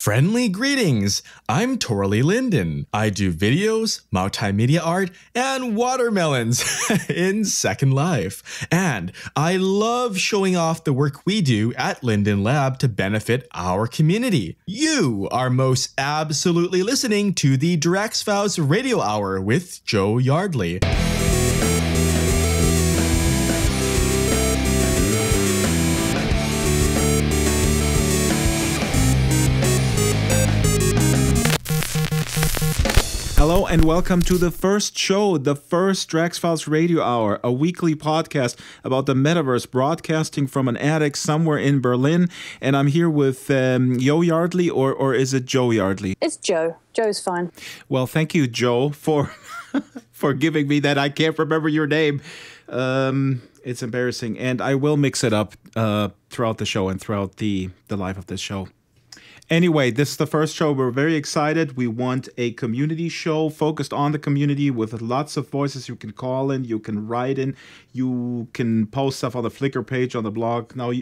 Friendly greetings! I'm Torley Linden. I do videos, multimedia art, and watermelons in Second Life. And I love showing off the work we do at Linden Lab to benefit our community. You are most absolutely listening to the Drax Files Radio Hour with Joe Yardley. Hello and welcome to the first show, the first Drax Files Radio Hour, a weekly podcast about the metaverse broadcasting from an attic somewhere in Berlin. And I'm here with Yo Yardley, or is it Joe Yardley? It's Joe. Joe's fine. Well, thank you, Joe, for for giving me that. I can't remember your name. It's embarrassing. And I will mix it up throughout the show and throughout the life of this show. Anyway, this is the first show. We're very excited. We want a community show focused on the community with lots of voices. You can call in, you can write in, you can post stuff on the Flickr page, on the blog. Now,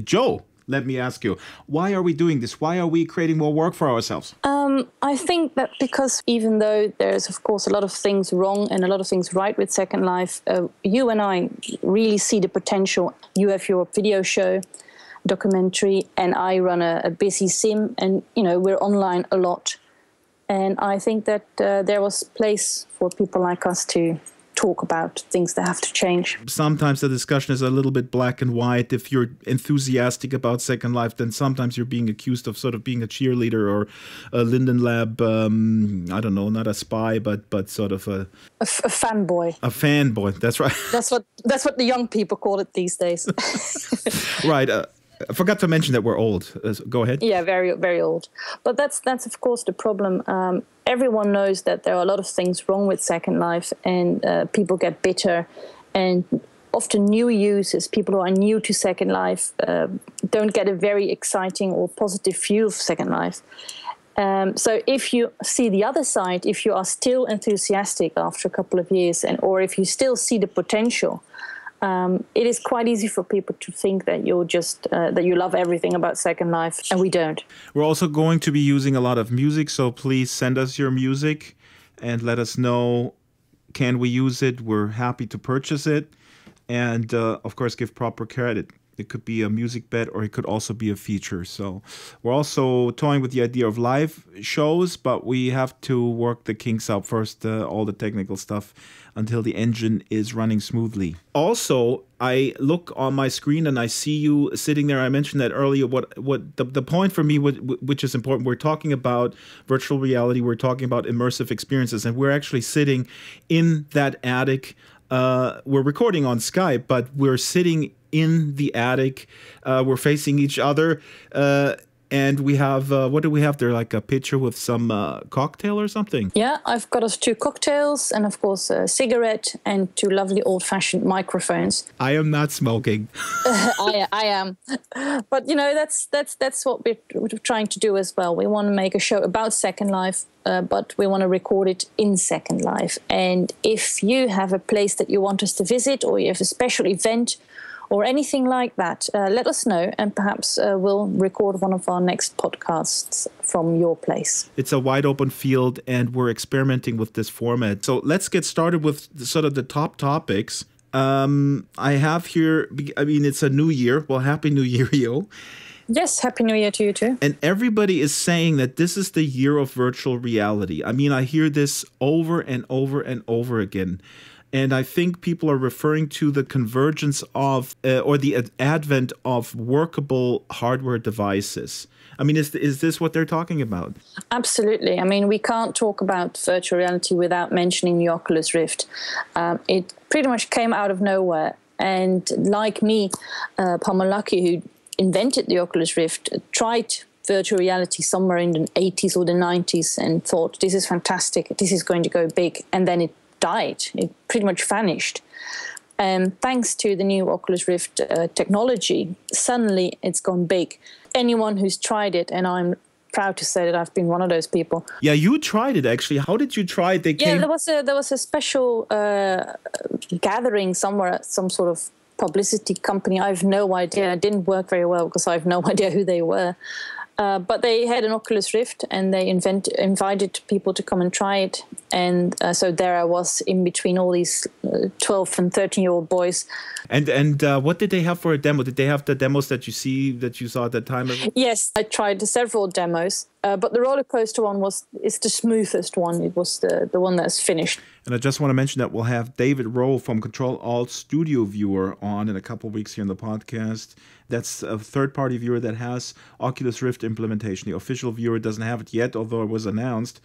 Joe, let me ask you, why are we doing this? Why are we creating more work for ourselves? I think that because even though there's, of course, a lot of things wrong and a lot of things right with Second Life, you and I really see the potential. You have your video show, documentary, and I run a busy sim, and we're online a lot, and I think that there was place for people like us to talk about things that have to change. Sometimes the discussion is a little bit black and white. If you're enthusiastic about Second Life, then sometimes you're being accused of sort of being a cheerleader or a Linden Lab, I don't know, not a spy, but sort of a fanboy. A fanboy, that's right. That's what the young people call it these days. Right. I forgot to mention that we're old. Go ahead. Yeah, very, very old. But that's of course the problem. Everyone knows that there are a lot of things wrong with Second Life, and people get bitter. And often new users, people who are new to Second Life, don't get a very exciting or positive view of Second Life. So if you see the other side, if you are still enthusiastic after a couple of years, or if you still see the potential, it is quite easy for people to think that you're just that you love everything about Second Life, and we don't. We're also going to be using a lot of music, so please send us your music and let us know, can we use it? We're happy to purchase it, and of course give proper credit. It could be a music bed, or it could also be a feature. So we're also toying with the idea of live shows, but we have to work the kinks out first, all the technical stuff, until the engine is running smoothly. Also, I look on my screen and I see you sitting there. I mentioned that earlier. What the point for me, which is important, we're talking about virtual reality. We're talking about immersive experiences, and we're actually sitting in that attic. We're recording on Skype, but we're sitting in the attic. We're facing each other. And we have, what do we have there? Like a pitcher with some cocktail or something? Yeah, I've got us 2 cocktails and, of course, a cigarette and 2 lovely old-fashioned microphones. I am not smoking. I am. But, that's what we're trying to do as well. We want to make a show about Second Life, but we want to record it in Second Life. And if you have a place that you want us to visit, or you have a special event, or anything like that, let us know, and perhaps we'll record one of our next podcasts from your place. It's a wide open field, and we're experimenting with this format. So let's get started with sort of the top topics. I have here, it's a new year. Well, Happy New Year, yo. Yes, Happy New Year to you too. And everybody is saying that this is the year of virtual reality. I hear this over and over and over again. And I think people are referring to the convergence of, or the advent of workable hardware devices. Is this what they're talking about? Absolutely. We can't talk about virtual reality without mentioning the Oculus Rift. It pretty much came out of nowhere. And like me, Pamalaki, who invented the Oculus Rift, tried virtual reality somewhere in the 80s or the 90s and thought, this is fantastic, this is going to go big. And then it died. It pretty much vanished. Thanks to the new Oculus Rift technology, suddenly it's gone big. Anyone who's tried it, and I'm proud to say that I've been one of those people. Yeah, you tried it actually. How did you try it? There was a special gathering somewhere at some sort of publicity company. I have no idea. It didn't work very well because I have no idea who they were. But they had an Oculus Rift, and they invited people to come and try it. And so there I was in between all these 12 and 13-year-old boys. And what did they have for a demo? Did they have the demos that you saw at that time? Yes, I tried several demos, but the roller coaster one is the smoothest one. It was the one that's finished. And I just want to mention that we'll have David Rowe from Control Alt Studio Viewer on in a couple of weeks here in the podcast. That's a third-party viewer that has Oculus Rift implementation. The official viewer doesn't have it yet, although it was announced.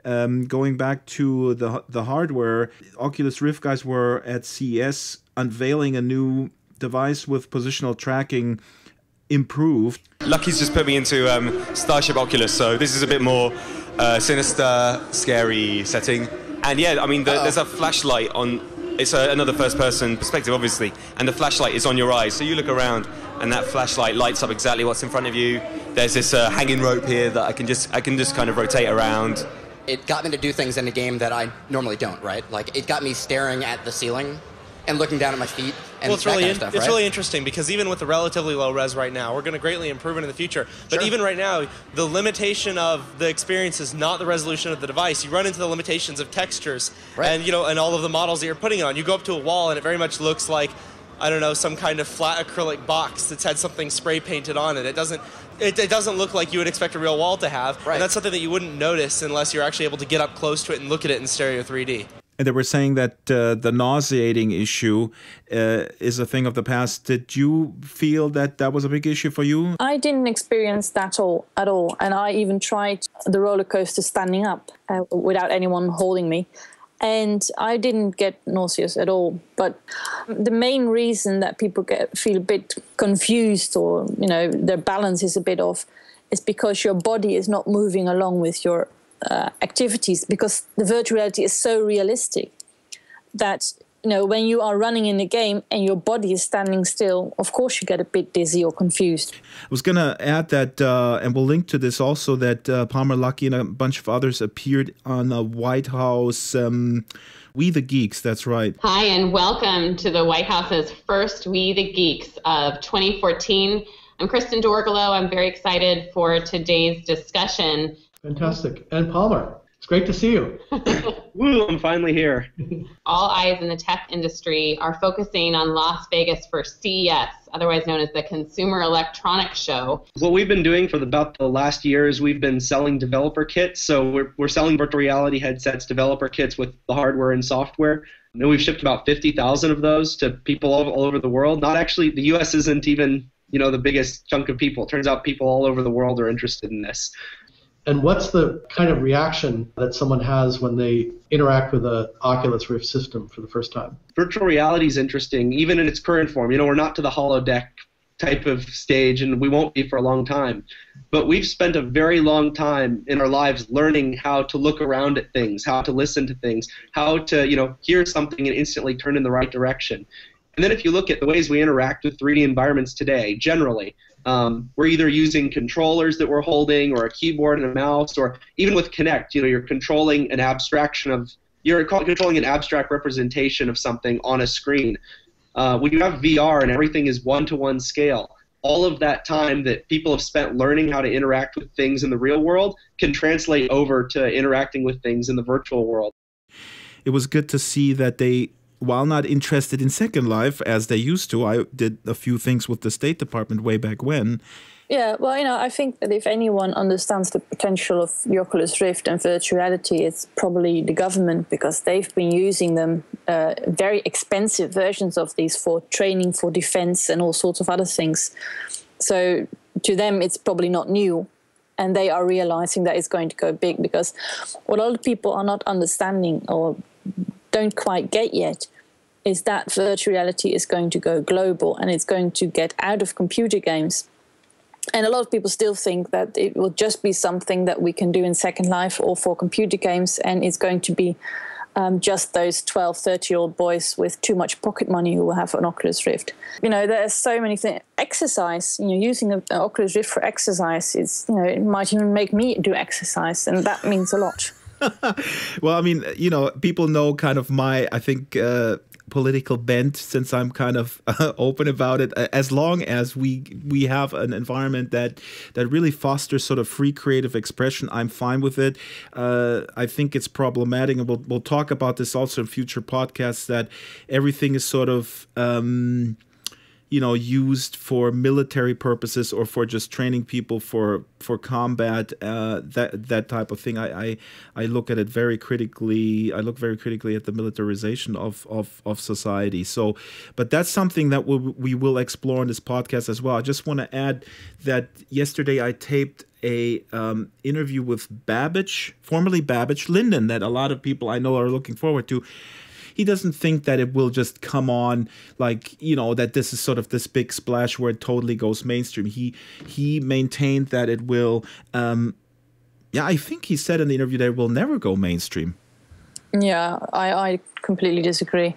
Going back to the hardware, Oculus Rift guys were at CES unveiling a new device with positional tracking improved. Lucky's just put me into Starship Oculus, so this is a bit more sinister, scary setting. And yeah, I mean, there's a flashlight on. It's another first-person perspective, obviously, and the flashlight is on your eyes. So you look around, and that flashlight lights up exactly what's in front of you. There's this hanging rope here that I can just kind of rotate around. It got me to do things in a game that I normally don't, right? Like, it got me staring at the ceiling and looking down at my feet and well, it's that really kind of stuff, it's right? really interesting because even with the relatively low res right now, we're going to greatly improve it in the future. But even right now, the limitation of the experience is not the resolution of the device. You run into the limitations of textures and and all of the models that you're putting it on. You go up to a wall and it very much looks like, I don't know, some kind of flat acrylic box that's had something spray painted on it. It doesn't look like you would expect a real wall to have. Right. And that's something that you wouldn't notice unless you're actually able to get up close to it and look at it in stereo 3D. And they were saying that the nauseating issue is a thing of the past. Did you feel that that was a big issue for you? I didn't experience that at all. And I even tried the roller coaster standing up without anyone holding me. And I didn't get nauseous at all. But the main reason that people feel a bit confused or, their balance is a bit off is because your body is not moving along with your activities, because the virtual reality is so realistic that when you are running in the game and your body is standing still, of course you get a bit dizzy or confused. I was going to add that, and we'll link to this also, that Palmer Luckey and a bunch of others appeared on the White House We the Geeks. That's right. Hi, and welcome to the White House's first We the Geeks of 2014. I'm Kristen Dorgalo. I'm very excited for today's discussion. Fantastic. And Palmer, it's great to see you. Woo, I'm finally here. All eyes in the tech industry are focusing on Las Vegas for CES, otherwise known as the Consumer Electronics Show. What we've been doing for about the last year is we've been selling developer kits. So we're selling virtual reality headsets, developer kits with the hardware and software. And we've shipped about 50,000 of those to people all over the world. Not actually, the U.S. isn't even the biggest chunk of people. It turns out people all over the world are interested in this. And what's the kind of reaction that someone has when they interact with an Oculus Rift system for the first time? Virtual reality is interesting, even in its current form. We're not to the holodeck type of stage, and we won't be for a long time. But we've spent a very long time in our lives learning how to look around at things, how to listen to things, how to, hear something and instantly turn in the right direction. And then if you look at the ways we interact with 3D environments today, generally, we're either using controllers that we're holding or a keyboard and a mouse, or even with Kinect, you're controlling an abstract representation of something on a screen. When you have VR and everything is one-to-one scale, all of that time that people have spent learning how to interact with things in the real world can translate over to interacting with things in the virtual world. It was good to see that they, while not interested in Second Life as they used to, I did a few things with the State Department way back when. Yeah, well, I think that if anyone understands the potential of the Oculus Rift and virtual reality, it's probably the government, because they've been using them, very expensive versions of these for training, for defense, and all sorts of other things. So to them, it's probably not new. And they are realizing that it's going to go big, because what a lot of people are not understanding or don't quite get yet is that virtual reality is going to go global, and it's going to get out of computer games. And a lot of people still think that it will just be something that we can do in Second Life or for computer games, and it's going to be just those 12, 30-year-old boys with too much pocket money who will have an Oculus Rift. There are so many things. Exercise, using an Oculus Rift for exercise, it might even make me do exercise, and that means a lot. Well, people know kind of my, I think, political bent, since I'm kind of open about it. As long as we have an environment that really fosters sort of free creative expression, I'm fine with it. I think it's problematic, and we'll talk about this also in future podcasts, that everything is sort of used for military purposes or for just training people for combat, that type of thing. I look at it very critically. I look very critically at the militarization of society. So, but that's something that we will explore in this podcast as well. I just want to add that yesterday I taped a interview with formerly Babbage Linden, that a lot of people I know are looking forward to. He doesn't think that it will just come on like, that this is sort of this big splash where it totally goes mainstream. He maintained that it will, I think he said in the interview that it will never go mainstream. Yeah, I completely disagree.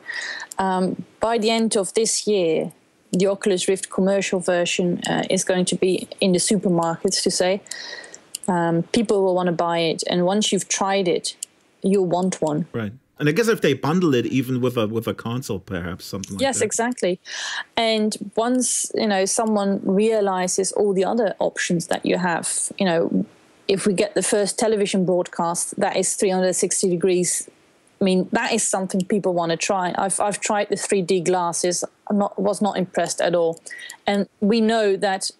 By the end of this year, the Oculus Rift commercial version is going to be in the supermarkets, to say. People will want to buy it. And once you've tried it, you'll want one. Right. And I guess if they bundle it even with a console, perhaps, something like that. Yes, exactly. And once, someone realizes all the other options that you have, if we get the first television broadcast that is 360 degrees, I mean, that is something people want to try. I've tried the 3D glasses, was not impressed at all. And we know that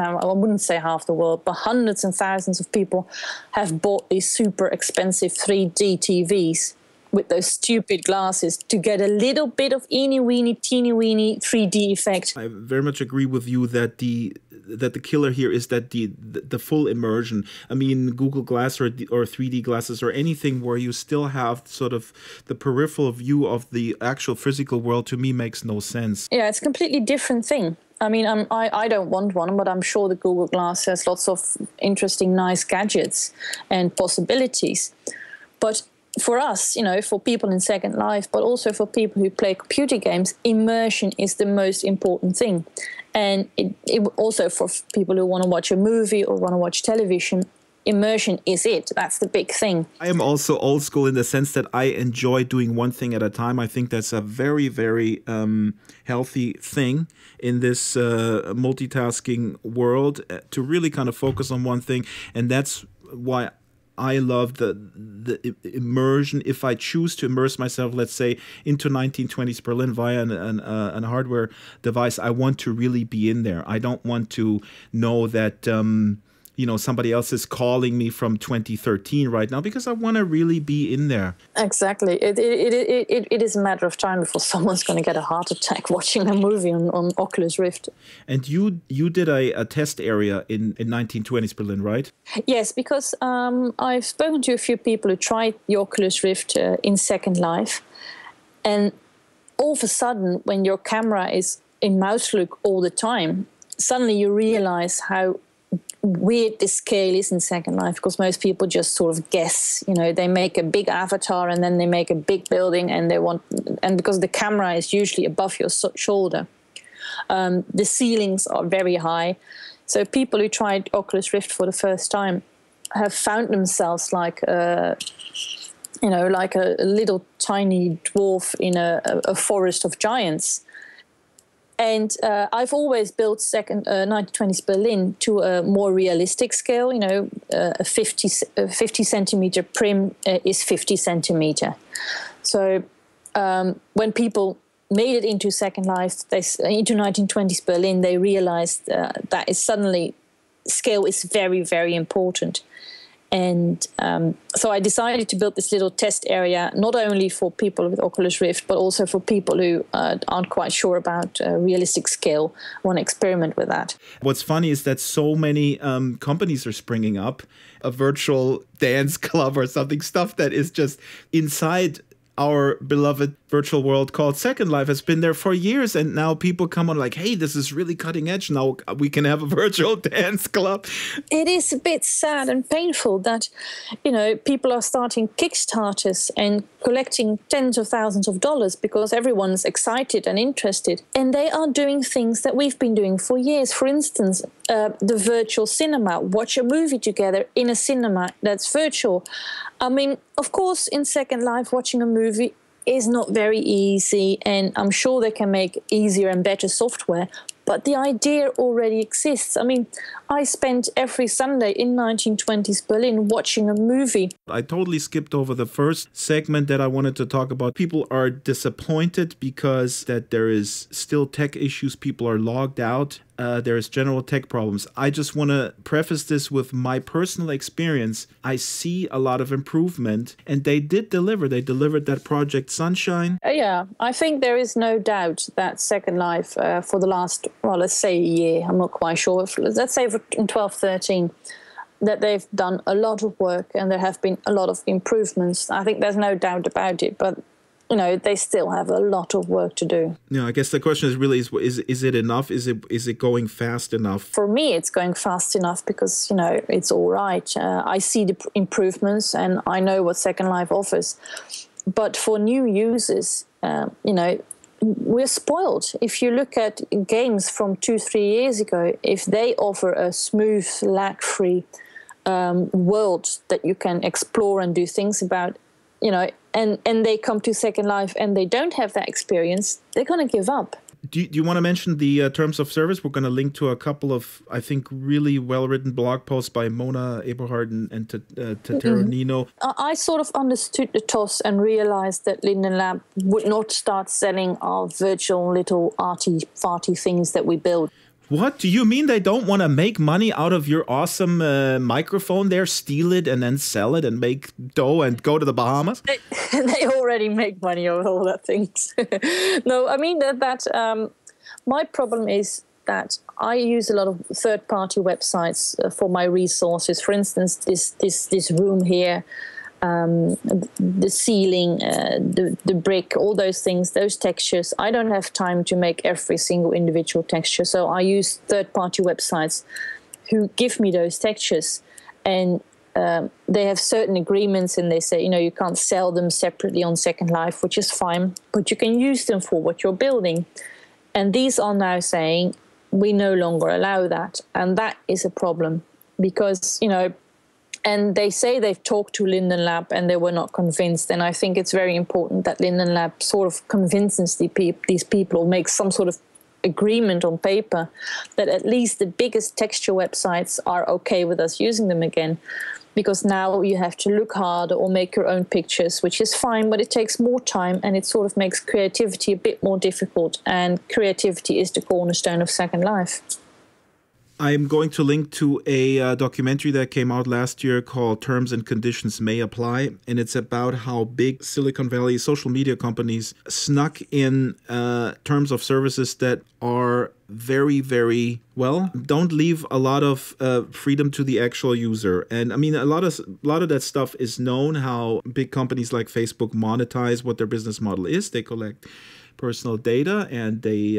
I wouldn't say half the world, but hundreds and thousands of people have bought these super expensive 3D TVs with those stupid glasses to get a little bit of teeny-weeny 3D effect. I very much agree with you that the killer here is that the full immersion. I mean, Google Glass or 3D glasses or anything where you still have sort of the peripheral view of the actual physical world, to me makes no sense. Yeah, it's a completely different thing. I mean, I don't want one, but I'm sure the Google Glass has lots of interesting, nice gadgets and possibilities. But for us, for people in Second Life, but also for people who play computer games, immersion is the most important thing. And it also for people who want to watch a movie or want to watch television, immersion is it. That's the big thing. I am also old school in the sense that I enjoy doing one thing at a time. I think that's a very, very healthy thing in this multitasking world, to really kind of focus on one thing. And that's why I love the immersion. If I choose to immerse myself, let's say, into 1920s Berlin via an hardware device, I want to really be in there. I don't want to know that somebody else is calling me from 2013 right now, because I want to really be in there. Exactly. It is a matter of time before someone's going to get a heart attack watching a movie on Oculus Rift. And you did a test area in 1920s Berlin, right? Yes, because I've spoken to a few people who tried the Oculus Rift in Second Life. And all of a sudden, when your camera is in mouse look all the time, suddenly you realize how weird this scale is in Second Life, because most people just sort of guess. They make a big avatar and then they make a big building, and because the camera is usually above your shoulder, the ceilings are very high. So people who tried Oculus Rift for the first time have found themselves like a little tiny dwarf in a forest of giants. And I've always built 1920s Berlin to a more realistic scale. A 50 centimeter prim is 50 centimeter. So when people made it into Second Life, into 1920s Berlin, they realized that suddenly scale is very, very important. And so I decided to build this little test area, not only for people with Oculus Rift, but also for people who aren't quite sure about realistic scale, want to experiment with that. What's funny is that so many companies are springing up, a virtual dance club or something, stuff that is just inside our beloved virtual world called Second Life has been there for years, and now people come on like, hey, this is really cutting edge. Now we can have a virtual dance club. It is a bit sad and painful that, people are starting Kickstarters and collecting tens of thousands of dollars because everyone's excited and interested. And they are doing things that we've been doing for years. For instance, the virtual cinema, watch a movie together in a cinema that's virtual. I mean, of course, in Second Life, watching a movie is not very easy, and I'm sure they can make easier and better software, but the idea already exists. I mean, I spent every Sunday in 1920s Berlin watching a movie. I totally skipped over the first segment that I wanted to talk about. People are disappointed because that there is still tech issues. People are logged out. There is general tech problems. I just want to preface this with my personal experience. I see a lot of improvement, and they did deliver. They delivered that Project Sunshine. Yeah, I think there is no doubt that Second Life for the last, well, let's say a year, I'm not quite sure, let's say in 12, 13, that they've done a lot of work and there have been a lot of improvements. I think there's no doubt about it, but you know, they still have a lot of work to do. Yeah, I guess the question is really, is it enough? Is it going fast enough? For me, it's going fast enough because, you know, it's all right. I see the improvements and I know what Second Life offers. But for new users, you know, we're spoiled. If you look at games from 2-3 years ago, if they offer a smooth, lag-free world that you can explore and do things about, you know, and they come to Second Life and they don't have that experience, they're going to give up. Do you want to mention the terms of service? We're going to link to a couple of, I think, really well-written blog posts by Mona Eberhard and Tetero Nino. I sort of understood the toss and realized that Linden Lab would not start selling our virtual little arty-farty things that we build. What? Do you mean they don't want to make money out of your awesome microphone there, steal it and then sell it and make dough and go to the Bahamas? They already make money out of all that things. No, I mean that my problem is that I use a lot of third-party websites for my resources. For instance, this room here, the ceiling, the brick, all those things, those textures. I don't have time to make every single individual texture, so I use third-party websites who give me those textures, and they have certain agreements, and they say, you know, you can't sell them separately on Second Life, which is fine, but you can use them for what you're building. And these are now saying we no longer allow that, and that is a problem because, you know, and they say they've talked to Linden Lab and they were not convinced. And I think it's very important that Linden Lab sort of convinces these people or makes some sort of agreement on paper that at least the biggest texture websites are okay with us using them again. Because now you have to look harder or make your own pictures, which is fine, but it takes more time and it sort of makes creativity a bit more difficult. And creativity is the cornerstone of Second Life. I'm going to link to a documentary that came out last year called Terms and Conditions May Apply. And it's about how big Silicon Valley social media companies snuck in terms of services that are very, very, well, don't leave a lot of freedom to the actual user. And I mean, a lot of that stuff is known, how big companies like Facebook monetize what their business model is. They collect personal data and they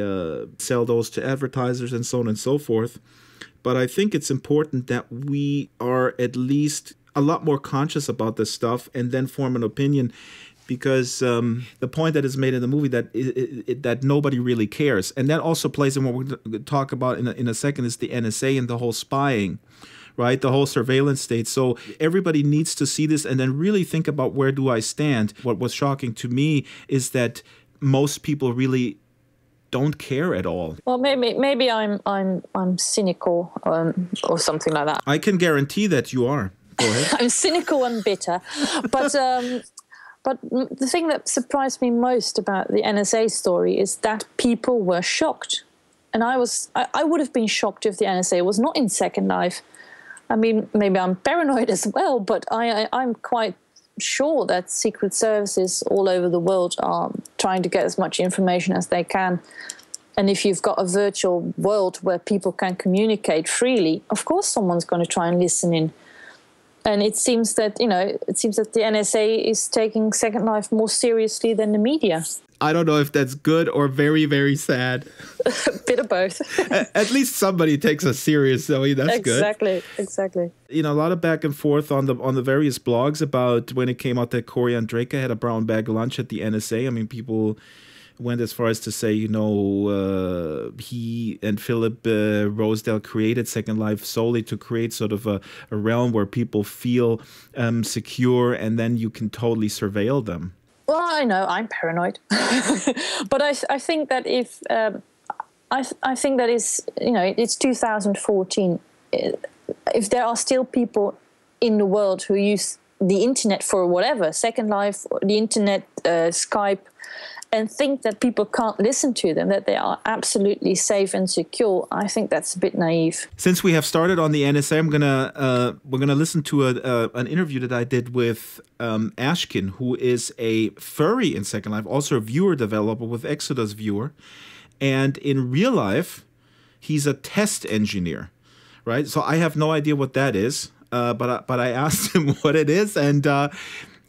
sell those to advertisers and so on and so forth. But I think it's important that we are at least a lot more conscious about this stuff and then form an opinion, because the point that is made in the movie that nobody really cares. And that also plays in what we're going to talk about in a second is the NSA and the whole spying, right? The whole surveillance state. So everybody needs to see this and then really think about, where do I stand? What was shocking to me is that most people really don't care at all. Well, maybe I'm cynical or something like that. I can guarantee that you are. Go ahead. I'm cynical and bitter, but the thing that surprised me most about the NSA story is that people were shocked, and I would have been shocked if the NSA was not in Second Life. I mean, maybe I'm paranoid as well, but I'm quite sure that secret services all over the world are trying to get as much information as they can. And if you've got a virtual world where people can communicate freely, of course someone's going to try and listen in. And it seems that, the NSA is taking Second Life more seriously than the media. I don't know if that's good or very, very sad. A bit of both. At least somebody takes us serious, Zoe. That's good. Exactly. You know, a lot of back and forth on the various blogs about when it came out that Corey Andreka had a brown bag lunch at the NSA. I mean, people went as far as to say, he and Philip Rosedale created Second Life solely to create sort of a realm where people feel secure, and then you can totally surveil them. Well, I know I'm paranoid, but I think that if I think that is, it's 2014. If there are still people in the world who use the internet for whatever, Second Life, the internet, Skype, and think that people can't listen to them, that they are absolutely safe and secure, I think that's a bit naive. Since we have started on the NSA, we're gonna listen to an interview that I did with Ashkin, who is a furry in Second Life, also a viewer developer with Exodus Viewer, and in real life, he's a test engineer, right? So I have no idea what that is, but I asked him what it is, and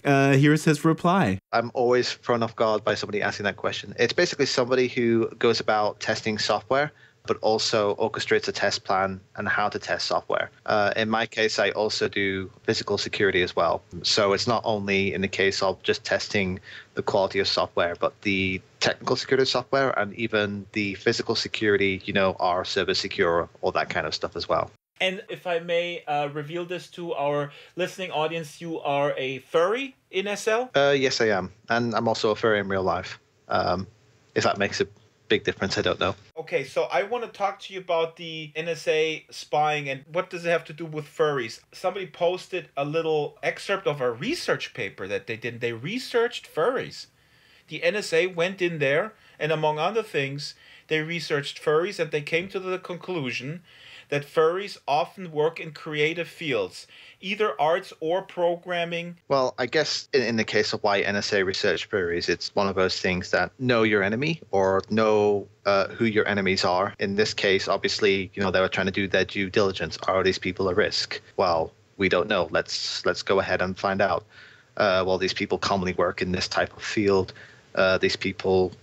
here's his reply. I'm always thrown off guard by somebody asking that question. It's basically somebody who goes about testing software, but also orchestrates a test plan and how to test software. In my case, I also do physical security as well. So it's not only in the case of just testing the quality of software, but the technical security of software and even the physical security, are server secure, all that kind of stuff as well. And if I may reveal this to our listening audience, you are a furry in SL? Yes, I am. And I'm also a furry in real life. If that makes a big difference, I don't know. Okay, so I want to talk to you about the NSA spying and what does it have to do with furries. Somebody posted a little excerpt of a research paper that they did. They researched furries. The NSA went in there and among other things, they researched furries and they came to the conclusion that furries often work in creative fields, either arts or programming. Well, I guess in the case of why NSA research furries, it's one of those things that know your enemy or know who your enemies are. In this case, obviously, they were trying to do their due diligence. Are these people a risk? Well, we don't know. Let's go ahead and find out. Well, these people commonly work in this type of field. These people,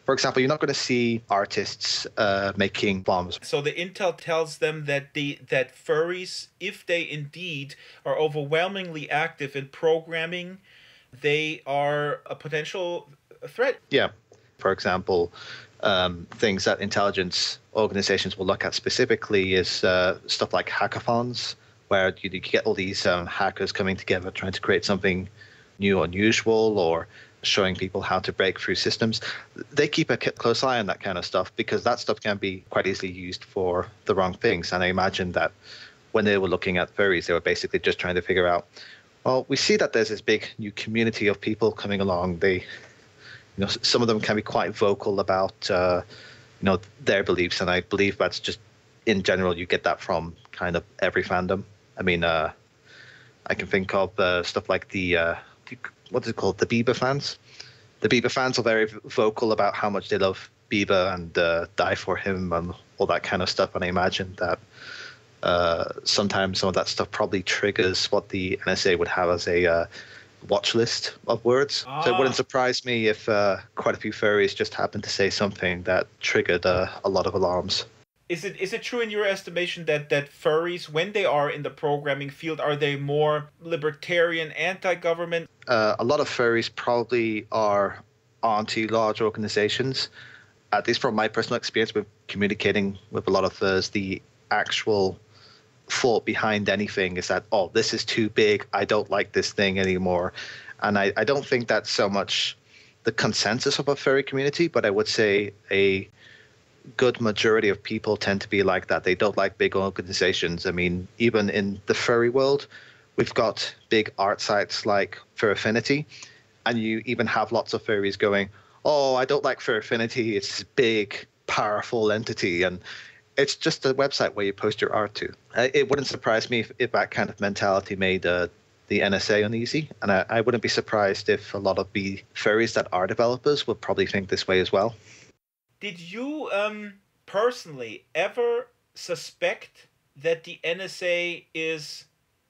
for example, you're not going to see artists making bombs. So the intel tells them that that furries, if they indeed are overwhelmingly active in programming, they are a potential threat. Yeah. For example, things that intelligence organizations will look at specifically is stuff like hackathons, where you get all these hackers coming together trying to create something new or unusual or showing people how to break through systems. They keep a close eye on that kind of stuff because that stuff can be quite easily used for the wrong things. And I imagine that when they were looking at furries, they were basically just trying to figure out, well, we see that there's this big new community of people coming along. They, some of them can be quite vocal about, their beliefs. And I believe that's just, in general, you get that from kind of every fandom. I mean, I can think of stuff like the what is it called? The Bieber fans. The Bieber fans are very vocal about how much they love Bieber and die for him and all that kind of stuff. And I imagine that sometimes some of that stuff probably triggers what the NSA would have as a watch list of words. So it wouldn't surprise me if quite a few furries just happened to say something that triggered a lot of alarms. Is it true in your estimation that furries, when they are in the programming field, are they more libertarian, anti-government? A lot of furries probably are onto large organizations. At least from my personal experience with communicating with a lot of furs, the actual thought behind anything is that, oh, this is too big, I don't like this thing anymore. And I don't think that's so much the consensus of a furry community, but I would say a good majority of people tend to be like that. They don't like big organizations. I mean, even in the furry world, we've got big art sites like Fur Affinity, and you even have lots of furries going, oh, I don't like Fur Affinity. It's this big, powerful entity, and it's just a website where you post your art to. It wouldn't surprise me if that kind of mentality made the NSA uneasy, and I wouldn't be surprised if a lot of the furries that are developers would probably think this way as well. Did you personally ever suspect that the NSA is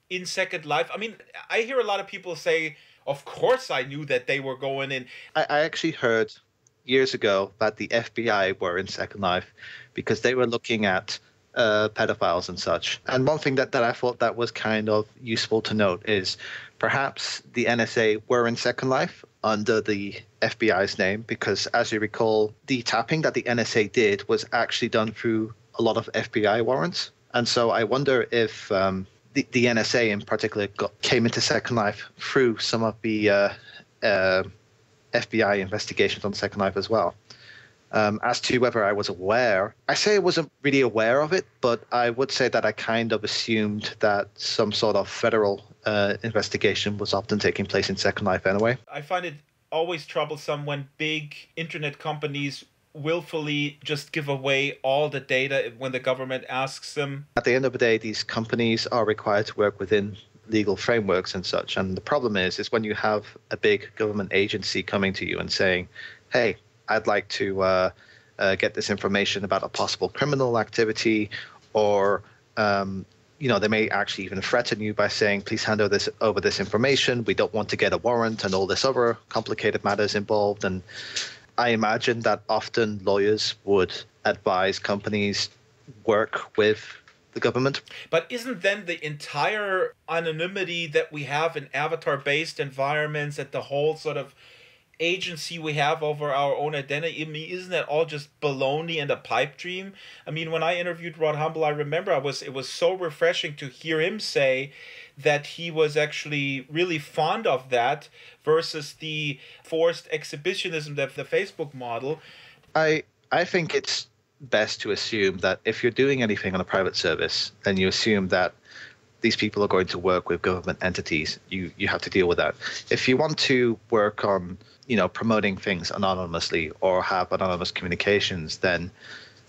in Second Life? I mean, I hear a lot of people say, of course I knew that they were going in. I actually heard years ago that the FBI were in Second Life because they were looking at pedophiles and such. And one thing that I thought that was kind of useful to note is perhaps the NSA were in Second Life under the FBI's name, because as you recall, the tapping that the NSA did was actually done through a lot of FBI warrants. And so I wonder if the NSA in particular came into Second Life through some of the FBI investigations on Second Life as well. As to whether I was aware, I say I wasn't really aware of it, but I would say that I kind of assumed that some sort of federal investigation was often taking place in Second Life anyway. I find it always troublesome when big internet companies willfully just give away all the data when the government asks them. At the end of the day, these companies are required to work within legal frameworks and such. And the problem is when you have a big government agency coming to you and saying, hey, I'd like to get this information about a possible criminal activity, or they may actually even threaten you by saying, please hand over this information. We don't want to get a warrant and all this other complicated matters involved. And I imagine that often lawyers would advise companies work with the government. But isn't then the entire anonymity that we have in avatar-based environments, that the whole sort of agency we have over our own identity, I mean, isn't that all just baloney and a pipe dream? I mean, when I interviewed Rod Humble, I remember it was so refreshing to hear him say that he was actually really fond of that versus the forced exhibitionism of the Facebook model. I think it's best to assume that if you're doing anything on a private service, then you assume that these people are going to work with government entities. You have to deal with that. If you want to work on promoting things anonymously or have anonymous communications, then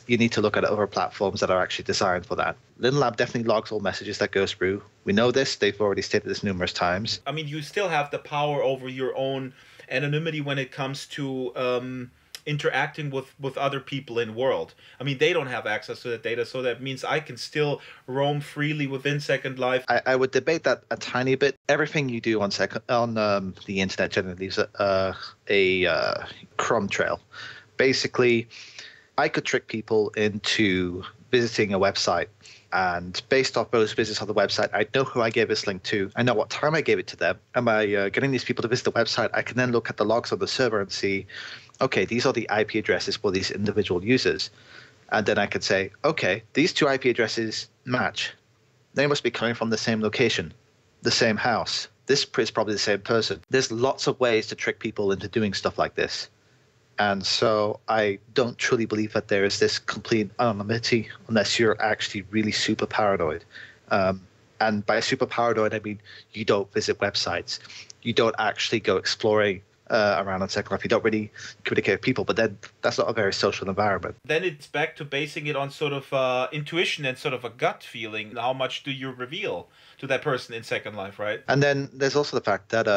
you need to look at other platforms that are actually designed for that. Linden Lab definitely logs all messages that goes through. We know this. They've already stated this numerous times. I mean, you still have the power over your own anonymity when it comes to interacting with other people in the world. I mean, they don't have access to that data, so that means I can still roam freely within Second Life. I would debate that a tiny bit. Everything you do on the internet generally leaves a crumb trail. Basically, I could trick people into visiting a website, and based off those visits on the website, I know who I gave this link to. I know what time I gave it to them. And by getting these people to visit the website, I can then look at the logs on the server and see, okay, these are the IP addresses for these individual users. And then I could say, okay, these two IP addresses match. They must be coming from the same location, the same house. This is probably the same person. There's lots of ways to trick people into doing stuff like this. And so I don't truly believe that there is this complete anonymity unless you're actually really super paranoid. And by super paranoid, I mean you don't visit websites. You don't actually go exploring around on Second Life. You don't really communicate with people, but then that's not a very social environment. Then it's back to basing it on sort of intuition and sort of a gut feeling. How much do you reveal to that person in Second Life, right? And then there's also the fact that,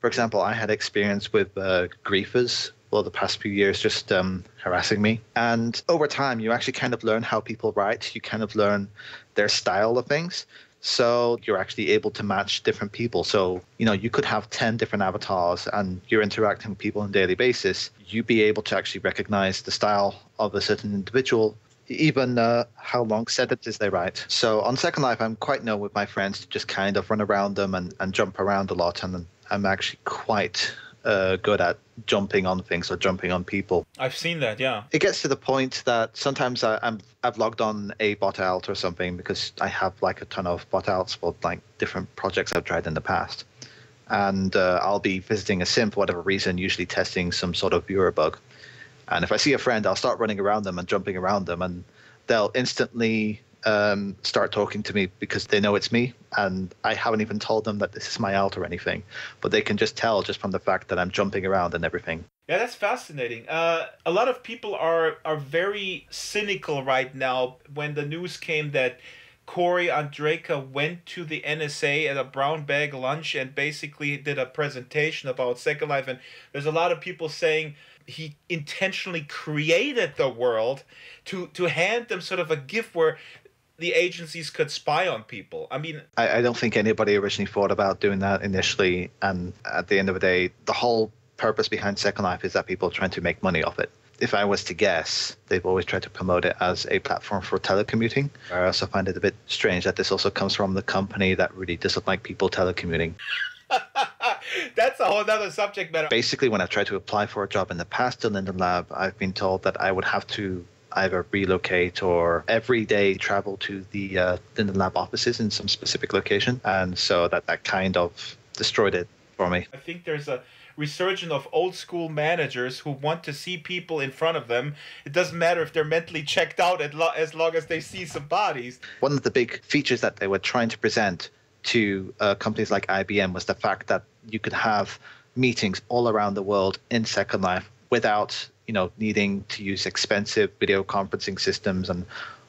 for example, I had experience with griefers the past few years just harassing me. And over time, you actually kind of learn how people write. You kind of learn their style of things. So you're actually able to match different people. So, you could have 10 different avatars and you're interacting with people on a daily basis. You'd be able to actually recognize the style of a certain individual, even how long sentences they write. So on Second Life, I'm quite known with my friends to just kind of run around them and jump around a lot. And I'm actually quite good at jumping on things or jumping on people. I've seen that, yeah. It gets to the point that sometimes I've logged on a bot out or something because I have like a ton of bot outs for like different projects I've tried in the past. And I'll be visiting a sim for whatever reason, usually testing some sort of viewer bug. And if I see a friend, I'll start running around them and jumping around them, and they'll instantly start talking to me because they know it's me, and I haven't even told them that this is my alt or anything, but they can just tell just from the fact that I'm jumping around and everything. Yeah, that's fascinating. A lot of people are very cynical right now when the news came that Corey Andreka went to the NSA at a brown bag lunch and basically did a presentation about Second Life, and there's a lot of people saying he intentionally created the world to hand them sort of a gift where the agencies could spy on people. I mean, I don't think anybody originally thought about doing that initially. And at the end of the day, the whole purpose behind Second Life is that people are trying to make money off it. If I was to guess, they've always tried to promote it as a platform for telecommuting. I also find it a bit strange that this also comes from the company that really doesn't like people telecommuting. That's a whole other subject matter. Basically, when I've tried to apply for a job in the past at Linden Lab, I've been told that I would have to either relocate or every day travel to the Linden Lab offices in some specific location. And so that kind of destroyed it for me. I think there's a resurgence of old school managers who want to see people in front of them. It doesn't matter if they're mentally checked out as long as they see some bodies. One of the big features that they were trying to present to companies like IBM was the fact that you could have meetings all around the world in Second Life without, needing to use expensive video conferencing systems and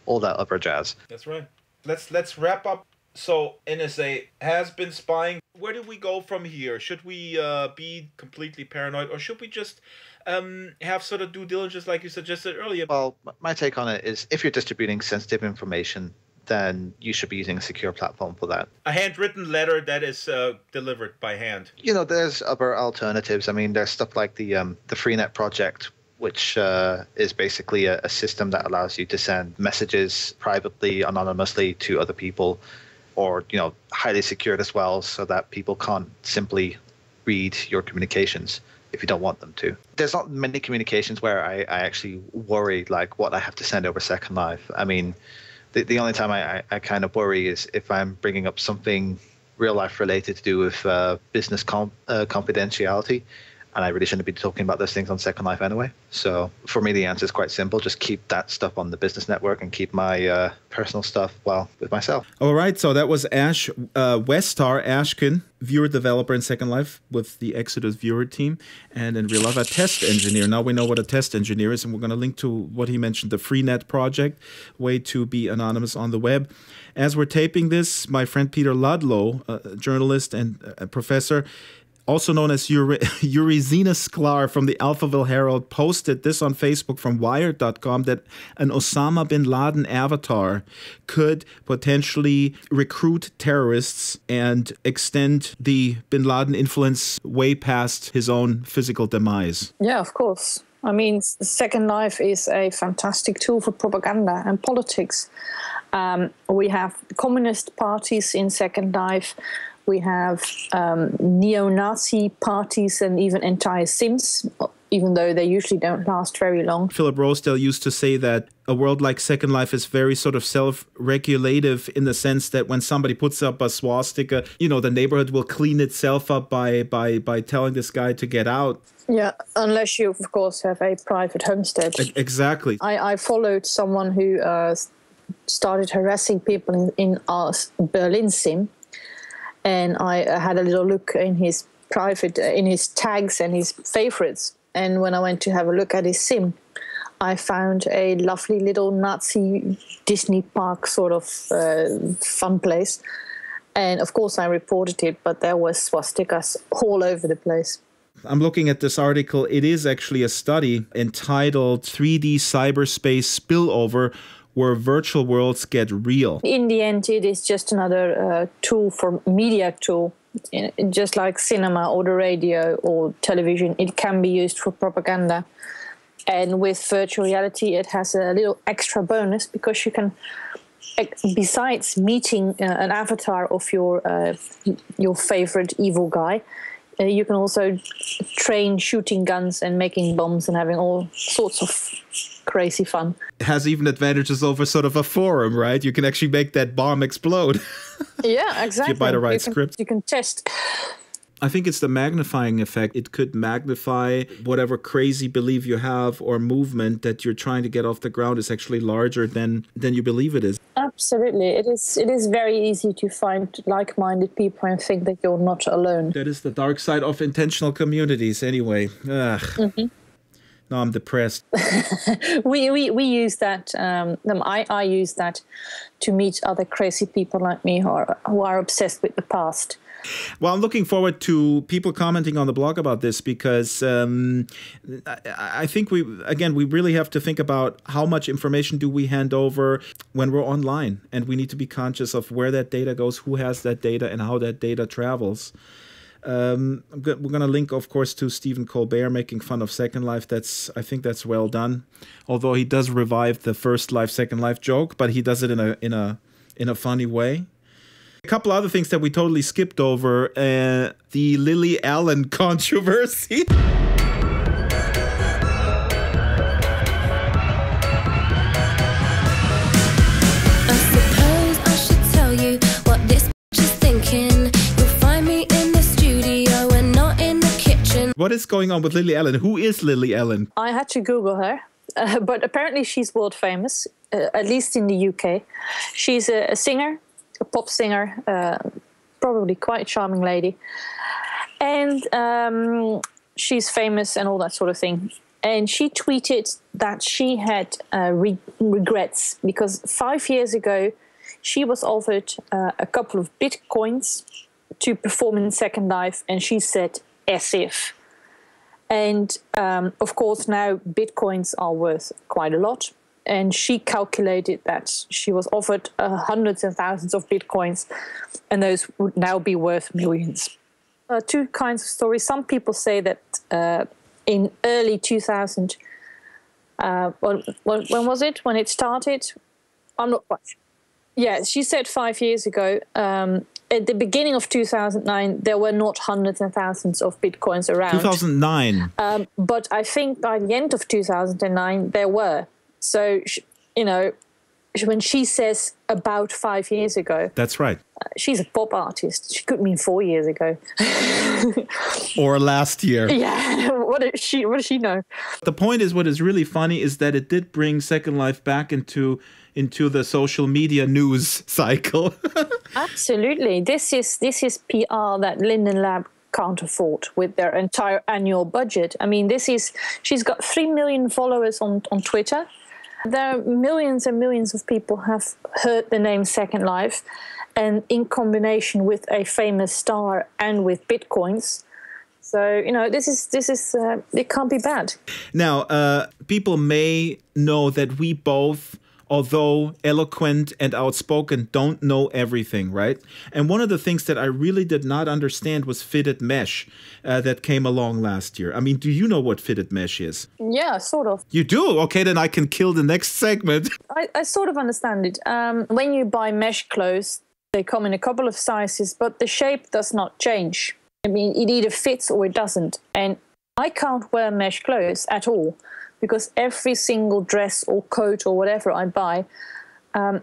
all that other jazz. That's right. Let's wrap up. So NSA has been spying. Where do we go from here? Should we be completely paranoid, or should we just have sort of due diligence like you suggested earlier? Well, my take on it is if you're distributing sensitive information, then you should be using a secure platform for that. A handwritten letter that is delivered by hand. There's other alternatives. I mean, there's stuff like the Freenet project, which is basically a system that allows you to send messages privately, anonymously to other people, or, highly secured as well, so that people can't simply read your communications if you don't want them to. There's not many communications where I actually worry, like, what I have to send over Second Life. I mean, the only time I kind of worry is if I'm bringing up something real life related to do with business confidentiality, and I really shouldn't be talking about those things on Second Life anyway. So for me, the answer is quite simple. Just keep that stuff on the business network and keep my personal stuff, with myself. All right. So that was Westar Ashkin, viewer developer in Second Life with the Exodus viewer team, and in real life a test engineer. Now we know what a test engineer is, and we're going to link to what he mentioned, the Freenet project, way to be anonymous on the web. As we're taping this, my friend Peter Ludlow, a journalist and a professor, also known as Eurizina Sklar from the Alphaville Herald, posted this on Facebook from Wired.com that an Osama bin Laden avatar could potentially recruit terrorists and extend the bin Laden influence way past his own physical demise. Yeah, of course. I mean, Second Life is a fantastic tool for propaganda and politics. We have communist parties in Second Life. We have neo-Nazi parties and even entire Sims, even though they usually don't last very long. Philip Rosedale used to say that a world like Second Life is very sort of self-regulative in the sense that when somebody puts up a swastika, the neighborhood will clean itself up by telling this guy to get out. Yeah, unless you, of course, have a private homestead. Exactly. I followed someone who started harassing people in our Berlin Sim. And I had a little look in his in his tags and his favorites. And when I went to have a look at his sim, I found a lovely little Nazi Disney park sort of fun place. And of course I reported it, but there were swastikas all over the place. I'm looking at this article. It is actually a study entitled 3D Cyberspace Spillover, where virtual worlds get real. In the end, it is just another tool for media tool, just like cinema or the radio or television. It can be used for propaganda. And with virtual reality, it has a little extra bonus because you can, besides meeting an avatar of your favorite evil guy, you can also train shooting guns and making bombs and having all sorts of crazy fun. It has even advantages over sort of a forum, right? You can actually make that bomb explode. Yeah, exactly. If you buy the right script. You can test. I think it's the magnifying effect. It could magnify whatever crazy belief you have or movement that you're trying to get off the ground is actually larger than you believe it is. Absolutely. It is very easy to find like-minded people and think that you're not alone. That is the dark side of intentional communities anyway. Ugh. Mm-hmm. Now I'm depressed. we use that. I use that to meet other crazy people like me who are obsessed with the past. Well, I'm looking forward to people commenting on the blog about this because I think we really have to think about how much information do we hand over when we're online, and we need to be conscious of where that data goes, who has that data, and how that data travels. We're going to link, of course, to Stephen Colbert making fun of Second Life. I think that's well done. Although he does revive the First Life, Second Life joke, but he does it in a funny way. A couple other things that we totally skipped over, the Lily Allen controversy. I suppose I should tell you what this bitch is thinking. You'll find me in the studio and not in the kitchen. What is going on with Lily Allen? Who is Lily Allen? I had to Google her, but apparently she's world famous, at least in the UK. She's a singer, a pop singer, probably quite a charming lady. And she's famous and all that sort of thing. And she tweeted that she had regrets because 5 years ago she was offered a couple of bitcoins to perform in Second Life, and she said, as if. And of course now bitcoins are worth quite a lot. And she calculated that she was offered hundreds and thousands of bitcoins, and those would now be worth millions. Two kinds of stories. Some people say that in early 2000, when was it? When it started? I'm not quite sure. Yeah, she said 5 years ago. At the beginning of 2009, there were not hundreds and thousands of bitcoins around. 2009. But I think by the end of 2009, there were. So, when she says about 5 years ago. That's right. She's a pop artist. She could mean 4 years ago. Or last year. Yeah. What does she know? The point is, what is really funny is that it did bring Second Life back into the social media news cycle. Absolutely. This is PR that Linden Lab can't afford with their entire annual budget. I mean, she's got 3 million followers on Twitter. There are millions and millions of people have heard the name Second Life, and in combination with a famous star and with bitcoins. So, this is it can't be bad. Now, people may know that we both, although eloquent and outspoken, don't know everything, right? And one of the things that I really did not understand was fitted mesh that came along last year. I mean, do you know what fitted mesh is? Yeah, sort of. You do? Okay, then I can kill the next segment. I sort of understand it. When you buy mesh clothes, they come in a couple of sizes, but the shape does not change. I mean, it either fits or it doesn't. And I can't wear mesh clothes at all, because every single dress or coat or whatever I buy,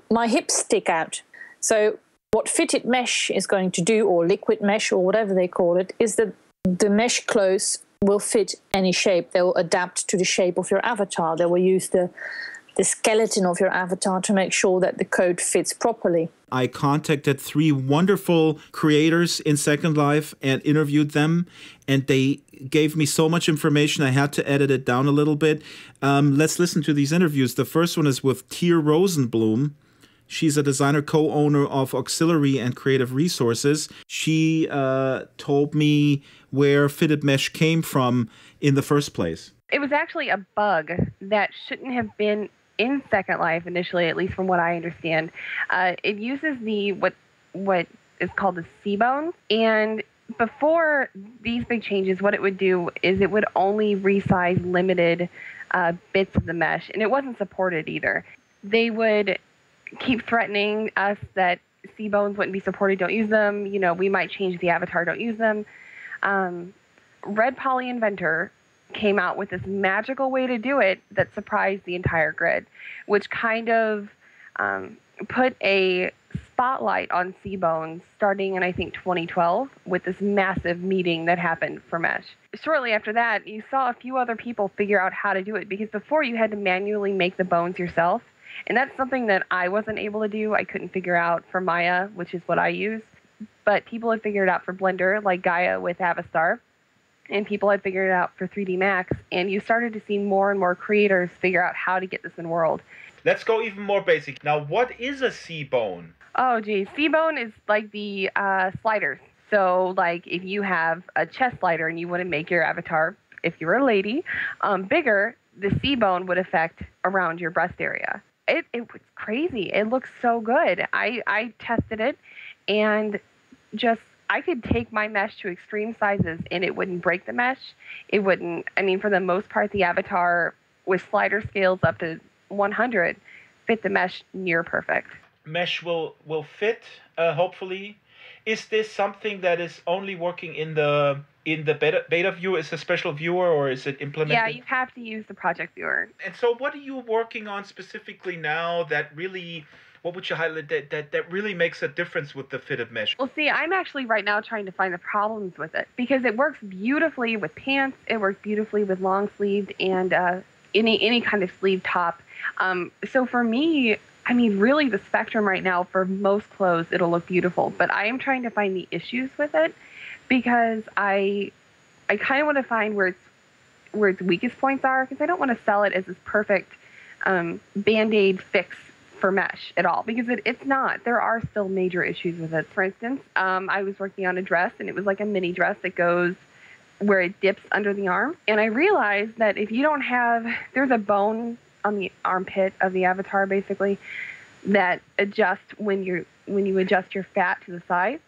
my hips stick out. So what fitted mesh is going to do, or liquid mesh or whatever they call it, is that the mesh clothes will fit any shape. They will adapt to the shape of your avatar. They will use the skeleton of your avatar to make sure that the coat fits properly. I contacted 3 wonderful creators in Second Life and interviewed them, and they gave me so much information I had to edit it down a little bit. Let's listen to these interviews. The first one is with Tyr Rosenblum. She's a designer, co-owner of Auxiliary and Creative Resources. She told me where fitted mesh came from in the first place. It was actually a bug that shouldn't have been in Second Life initially, at least from what I understand. It uses what is called the C-bone, and before these big changes, what it would do is it would only resize limited bits of the mesh, and it wasn't supported either. They would keep threatening us that C-bones wouldn't be supported, don't use them, we might change the avatar, don't use them. Red Poly Inventor came out with this magical way to do it that surprised the entire grid, which kind of put a spotlight on C-bones starting in, I think, 2012 with this massive meeting that happened for Mesh. Shortly after that, you saw a few other people figure out how to do it, because before you had to manually make the bones yourself, and that's something that I wasn't able to do. I couldn't figure out for Maya, which is what I use, but people had figured it out for Blender, like Gaia with Avastar. And people had figured it out for 3D Max, and you started to see more and more creators figure out how to get this in world. Let's go even more basic. Now, what is a C-bone? Oh, geez. C-bone is like the sliders. So, like, if you have a chest slider and you want to make your avatar, if you're a lady, bigger, the C-bone would affect around your breast area. It was crazy. It looks so good. I tested it, and I could take my mesh to extreme sizes and it wouldn't break the mesh. It wouldn't, for the most part, the avatar with slider scales up to 100 fit the mesh near perfect. Mesh will fit, hopefully. Is this something that is only working in the beta viewer? Is a special viewer, or is it implemented? Yeah, you have to use the project viewer. And so what are you working on specifically now that really What would you highlight that really makes a difference with the fitted mesh? Well, see, I'm actually right now trying to find the problems with it because it works beautifully with pants. It works beautifully with long sleeved and any kind of sleeve top. So for me, I mean, really the spectrum right now for most clothes, it'll look beautiful. But I am trying to find the issues with it because I kind of want to find where its weakest points are because I don't want to sell it as this perfect Band-Aid fix for mesh at all because it's not. There are still major issues with it. For instance, I was working on a dress and it was like a mini dress that goes where it dips under the arm. And I realized that if you don't have, there's a bone on the armpit of the avatar basically that adjusts when you adjust your fat to the size.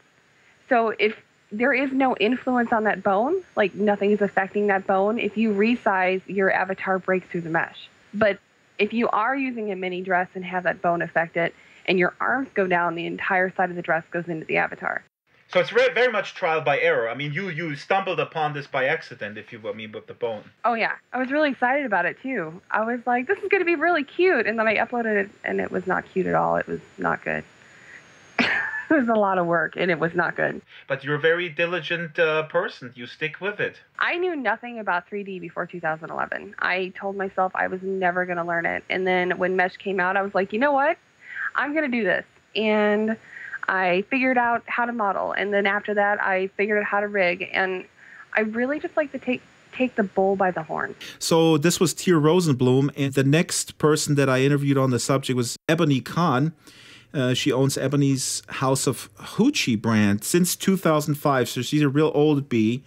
So if there is no influence on that bone, like nothing is affecting that bone, if you resize, your avatar breaks through the mesh. But if you are using a mini dress and have that bone affect it, and your arms go down, the entire side of the dress goes into the avatar. So it's very, very much trial by error. I mean, you stumbled upon this by accident, with the bone. Oh, yeah. I was really excited about it, too. I was like, this is going to be really cute. And then I uploaded it, and it was not cute at all. It was not good. It was a lot of work, and it was not good. But you're a very diligent person. You stick with it. I knew nothing about 3D before 2011. I told myself I was never going to learn it. And then when Mesh came out, I was like, you know what? I'm going to do this. And I figured out how to model. And then after that, I figured out how to rig. And I really just like to take the bull by the horn. So this was Tyr Rosenblum. And the next person that I interviewed on the subject was Ebony Khan. She owns Ebony's House of Hoochie brand since 2005, so she's a real old bee.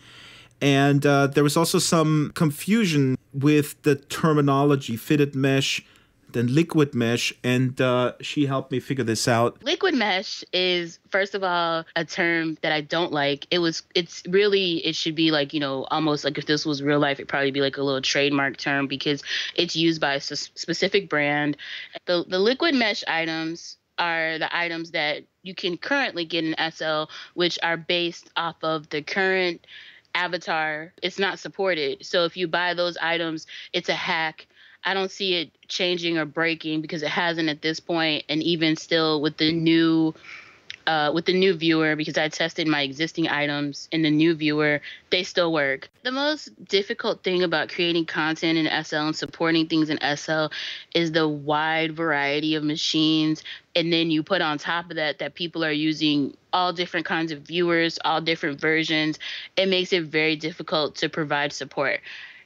And there was also some confusion with the terminology, fitted mesh, then liquid mesh, and she helped me figure this out. Liquid mesh is, first of all, a term that I don't like. It should be like, almost like if this was real life, it'd probably be like a little trademark term because it's used by a specific brand. The liquid mesh items are the items that you can currently get in SL, which are based off of the current avatar. It's not supported. So if you buy those items, it's a hack. I don't see it changing or breaking because it hasn't at this point. And even still with the new viewer, because I tested my existing items in the new viewer, they still work. The most difficult thing about creating content in SL and supporting things in SL is the wide variety of machines. And then you put on top of that people are using all different kinds of viewers, all different versions. It makes it very difficult to provide support.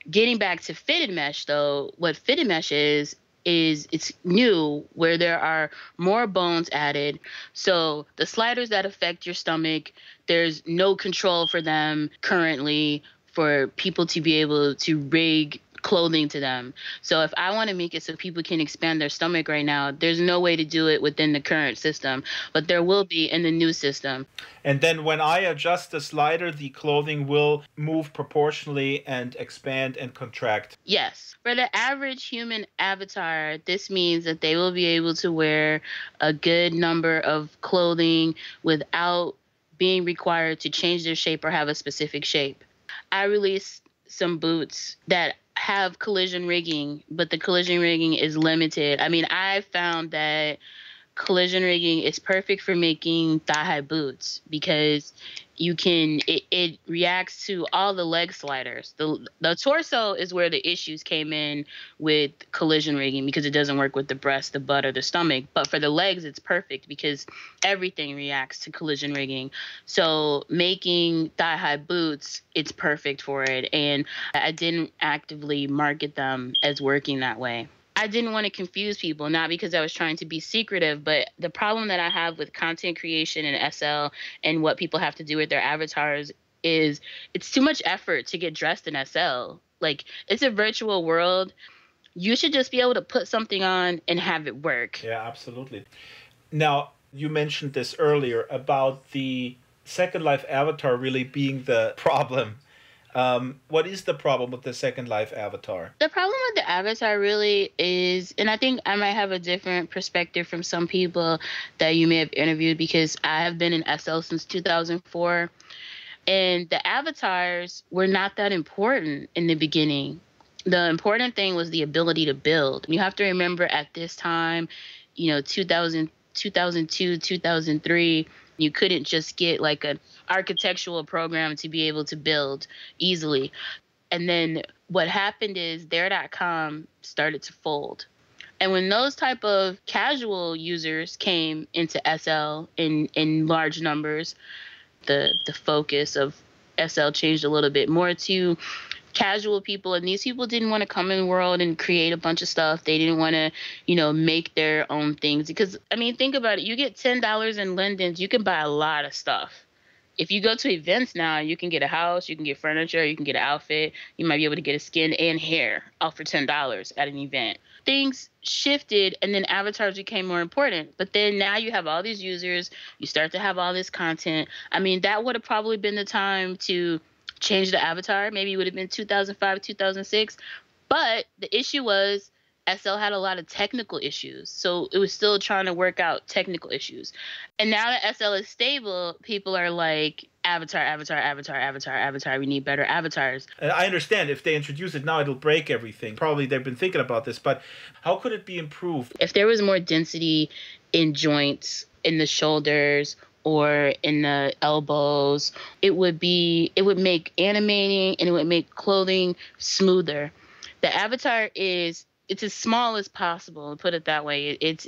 Getting back to fitted mesh, though, what fitted mesh is it's new, where there are more bones added. So the sliders that affect your stomach, there's no control for them currently for people to be able to rig clothing to them. So if I want to make it so people can expand their stomach right now, there's no way to do it within the current system, but there will be in the new system. And then when I adjust the slider, the clothing will move proportionally and expand and contract. Yes. For the average human avatar, this means that they will be able to wear a good number of clothing without being required to change their shape or have a specific shape. I released some boots that have collision rigging, but the collision rigging is limited. I mean, I found that collision rigging is perfect for making thigh-high boots because it reacts to all the leg sliders. The torso is where the issues came in with collision rigging because it doesn't work with the breast, the butt, or the stomach. But for the legs, it's perfect because everything reacts to collision rigging. So making thigh-high boots, it's perfect for it. And I didn't actively market them as working that way. I didn't want to confuse people, not because I was trying to be secretive, but the problem that I have with content creation in SL and what people have to do with their avatars is it's too much effort to get dressed in SL. Like, it's a virtual world. You should just be able to put something on and have it work. Yeah, absolutely. Now, you mentioned this earlier about the Second Life avatar really being the problem. What is the problem with the Second Life avatar? The problem with the avatar really is, and I think I might have a different perspective from some people that you may have interviewed because I have been in SL since 2004. And the avatars were not that important in the beginning. The important thing was the ability to build. You have to remember at this time, 2002, 2002, 2003, you couldn't just get like an architectural program to be able to build easily. And then what happened is there.com started to fold. And when those type of casual users came into SL in large numbers, the focus of SL changed a little bit more to casual people. And these people didn't want to come in the world and create a bunch of stuff. They didn't want to, make their own things. Because, I mean, think about it. You get $10 in Linden's, you can buy a lot of stuff. If you go to events now, you can get a house, you can get furniture, you can get an outfit. You might be able to get a skin and hair all for $10 at an event. Things shifted, and then avatars became more important. But then now you have all these users. You start to have all this content. I mean, that would have probably been the time to change the avatar. Maybe it would have been 2005, 2006. But the issue was SL had a lot of technical issues. So it was still trying to work out technical issues. And now that SL is stable, people are like, avatar. We need better avatars. I understand if they introduce it now, it'll break everything. Probably they've been thinking about this, but how could it be improved? If there was more density in joints, in the shoulders, or in the elbows, it would make animating and it would make clothing smoother. The avatar it's as small as possible, put it that way. It's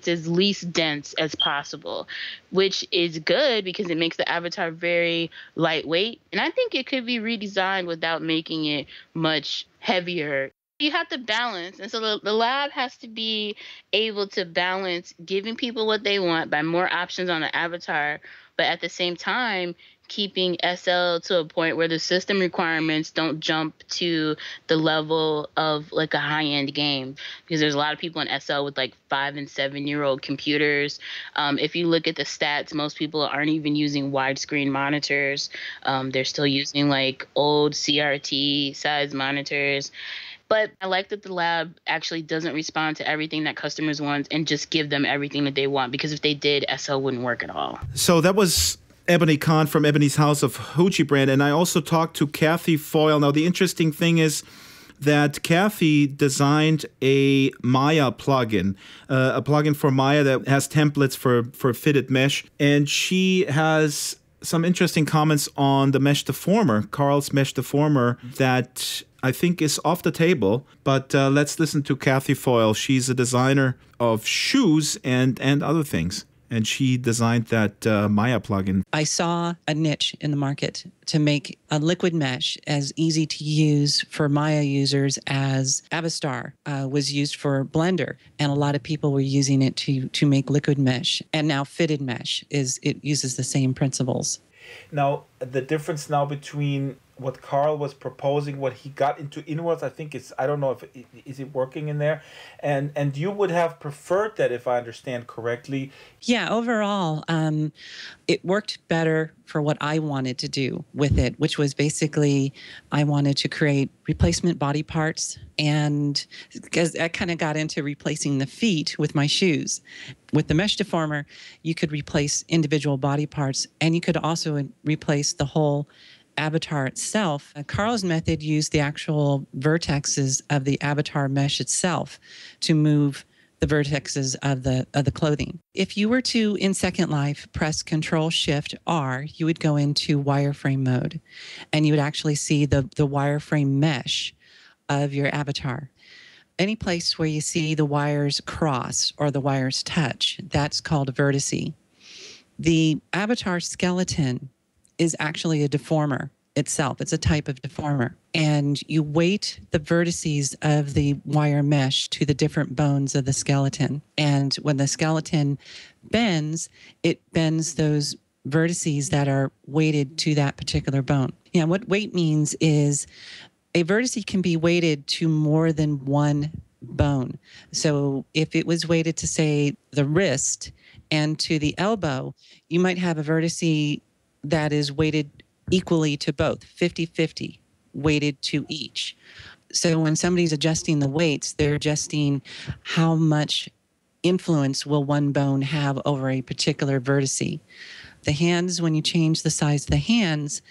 as least dense as possible, which is good because it makes the avatar very lightweight. And I think it could be redesigned without making it much heavier. You have to balance. And so the lab has to be able to balance giving people what they want by more options on the avatar, but at the same time, keeping SL to a point where the system requirements don't jump to the level of like a high-end game, because there's a lot of people in SL with like 5 and 7-year-old computers. If you look at the stats, most people aren't even using widescreen monitors. They're still using like old CRT size monitors. But I like that the lab actually doesn't respond to everything that customers want and just give them everything that they want, because if they did, SL wouldn't work at all. So that was Ebony Khan from Ebony's House of Hoochie brand, and I also talked to Kathy Foyle. Now, the interesting thing is that Kathy designed a Maya plugin, a plugin for Maya that has templates for fitted mesh, and she has some interesting comments on the mesh deformer, Carl's mesh deformer, that I think is off the table. But let's listen to Kathy Foyle. She's a designer of shoes and other things. And she designed that Maya plugin. I saw a niche in the market to make a liquid mesh as easy to use for Maya users as Avastar was used for Blender. And a lot of people were using it to make liquid mesh. And now fitted mesh it uses the same principles. Now, the difference now between what Carl was proposing, what he got into inwards, I think I don't know if is it working in there, and you would have preferred that, if I understand correctly. Yeah, overall, it worked better for what I wanted to do with it, which was basically I wanted to create replacement body parts, and because I kind of got into replacing the feet with my shoes. With the mesh deformer, you could replace individual body parts, and you could also replace the whole avatar itself. Carl's method used the actual vertexes of the avatar mesh itself to move the vertexes of the clothing. If you were to, in Second Life, press Control-Shift-R, you would go into wireframe mode, and you would actually see the wireframe mesh of your avatar. Any place where you see the wires cross or the wires touch, that's called a vertice. The avatar skeleton is actually a deformer itself. It's a type of deformer. And you weight the vertices of the wire mesh to the different bones of the skeleton. And when the skeleton bends, it bends those vertices that are weighted to that particular bone. Yeah, what weight means is a vertice can be weighted to more than one bone. So if it was weighted to, say, the wrist and to the elbow, you might have a vertice that is weighted equally to both, 50-50, weighted to each. So when somebody's adjusting the weights, they're adjusting how much influence will one bone have over a particular vertice. The hands, when you change the size of the hands,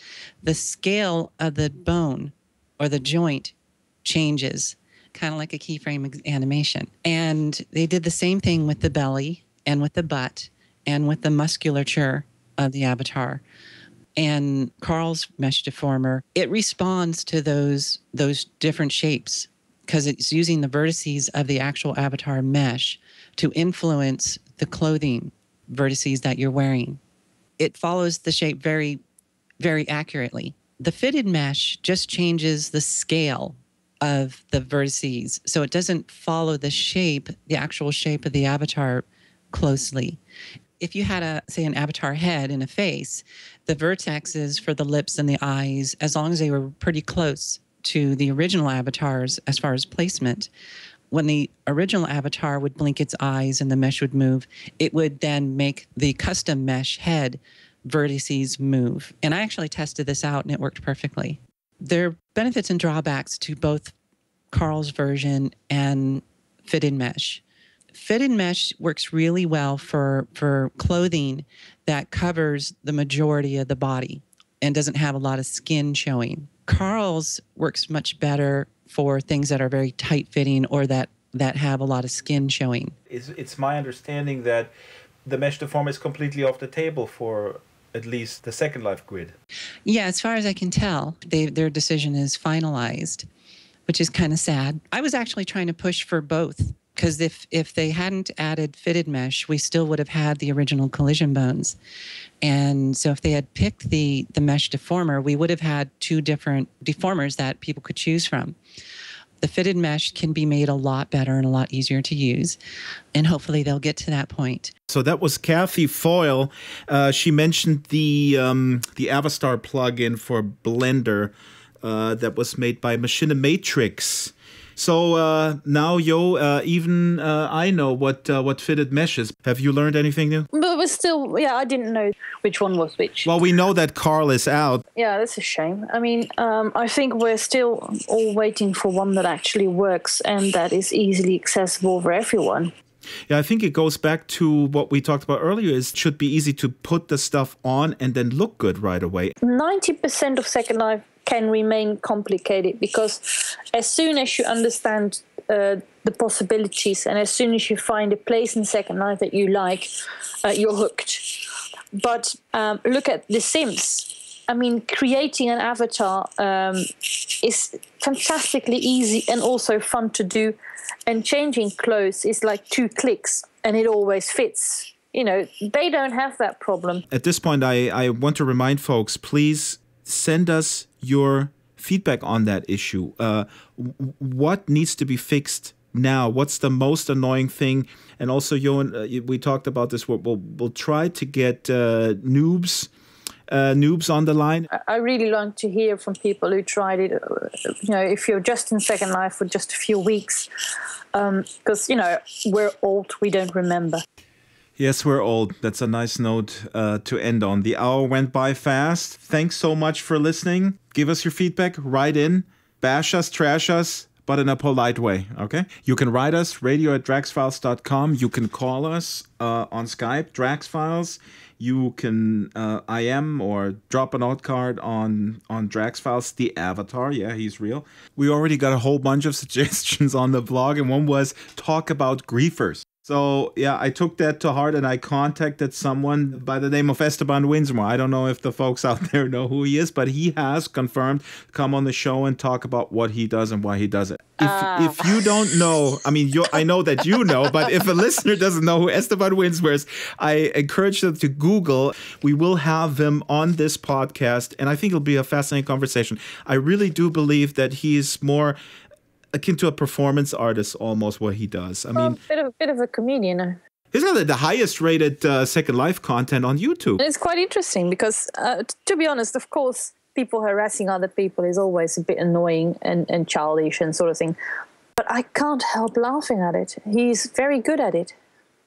the scale of the bone or the joint changes, kind of like a keyframe animation. And they did the same thing with the belly and with the butt and with the musculature of the avatar. And Carl's mesh deformer, it responds to those different shapes because it's using the vertices of the actual avatar mesh to influence the clothing vertices that you're wearing. It follows the shape very, very accurately. The fitted mesh just changes the scale of the vertices. So it doesn't follow the shape, the actual shape of the avatar closely. If you had say an avatar head and a face, the vertexes for the lips and the eyes, as long as they were pretty close to the original avatars as far as placement, when the original avatar would blink its eyes and the mesh would move, it would then make the custom mesh head vertices move. And I actually tested this out and it worked perfectly. There are benefits and drawbacks to both Carl's version and fitted mesh. Fitted mesh works really well for clothing that covers the majority of the body and doesn't have a lot of skin showing. Carl's works much better for things that are very tight-fitting or that have a lot of skin showing. It's my understanding that the mesh deform is completely off the table for at least the Second Life grid. Yeah, as far as I can tell, their decision is finalized, which is kind of sad. I was actually trying to push for both, because if they hadn't added fitted mesh, we still would have had the original collision bones. And so if they had picked the mesh deformer, we would have had two different deformers that people could choose from. The fitted mesh can be made a lot better and a lot easier to use, and hopefully they'll get to that point. So that was Kathy Foyle. She mentioned the Avastar plugin for Blender that was made by Machinimatrix. So now, even I know what fitted mesh is. Have you learned anything new? But we're still, I didn't know which one was which. Well, we know that Carl is out. Yeah, that's a shame. I mean, I think we're still all waiting for one that actually works and that is easily accessible for everyone. Yeah, I think it goes back to what we talked about earlier. It should be easy to put the stuff on and then look good right away. 90% of Second Life can remain complicated because as soon as you understand the possibilities and as soon as you find a place in Second Life that you like, you're hooked. But look at The Sims. I mean, creating an avatar is fantastically easy and also fun to do. And changing clothes is like 2 clicks and it always fits. You know, they don't have that problem. At this point, I want to remind folks, please send us your feedback on that issue. What needs to be fixed now? What's the most annoying thing? And also, Johan, we talked about this. We'll try to get noobs on the line. I really like to hear from people who tried it. You know, if you're just in Second Life for just a few weeks, because we're old, we don't remember. Yes, we're old. That's a nice note to end on. The hour went by fast. Thanks so much for listening. Give us your feedback. Write in. Bash us, trash us, but in a polite way, okay? You can write us, radio@draxfiles.com. You can call us on Skype, Draxfiles. You can IM or drop a note card on Draxfiles, the avatar. Yeah, he's real. We already got a whole bunch of suggestions on the blog, and one was talk about griefers. So, yeah, I took that to heart and I contacted someone by the name of Esteban Winsmore. I don't know if the folks out there know who he is, but he has confirmed to come on the show and talk about what he does and why he does it. If you don't know, I mean, I know that you know, but if a listener doesn't know who Esteban Winsmore is, I encourage them to Google. We will have him on this podcast, and I think it'll be a fascinating conversation. I really do believe that he's more akin to a performance artist, almost, what he does. I mean, bit of a comedian. He's got the highest rated Second Life content on YouTube. It's quite interesting because, to be honest, of course, people harassing other people is always a bit annoying and childish and sort of thing. But I can't help laughing at it. He's very good at it.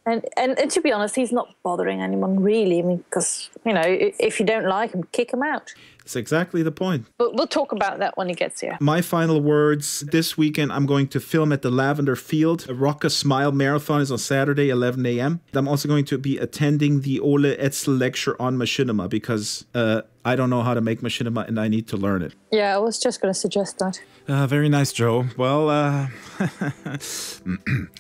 And to be honest, he's not bothering anyone really. I mean, because, if you don't like him, kick him out. That's exactly the point. But we'll talk about that when he gets here. My final words, this weekend I'm going to film at the Lavender Field. A Rock a Smile Marathon is on Saturday, 11 a.m. I'm also going to be attending the Ole Etzel lecture on machinima because I don't know how to make machinima and I need to learn it. Yeah, I was just going to suggest that. Very nice, Joe. Well,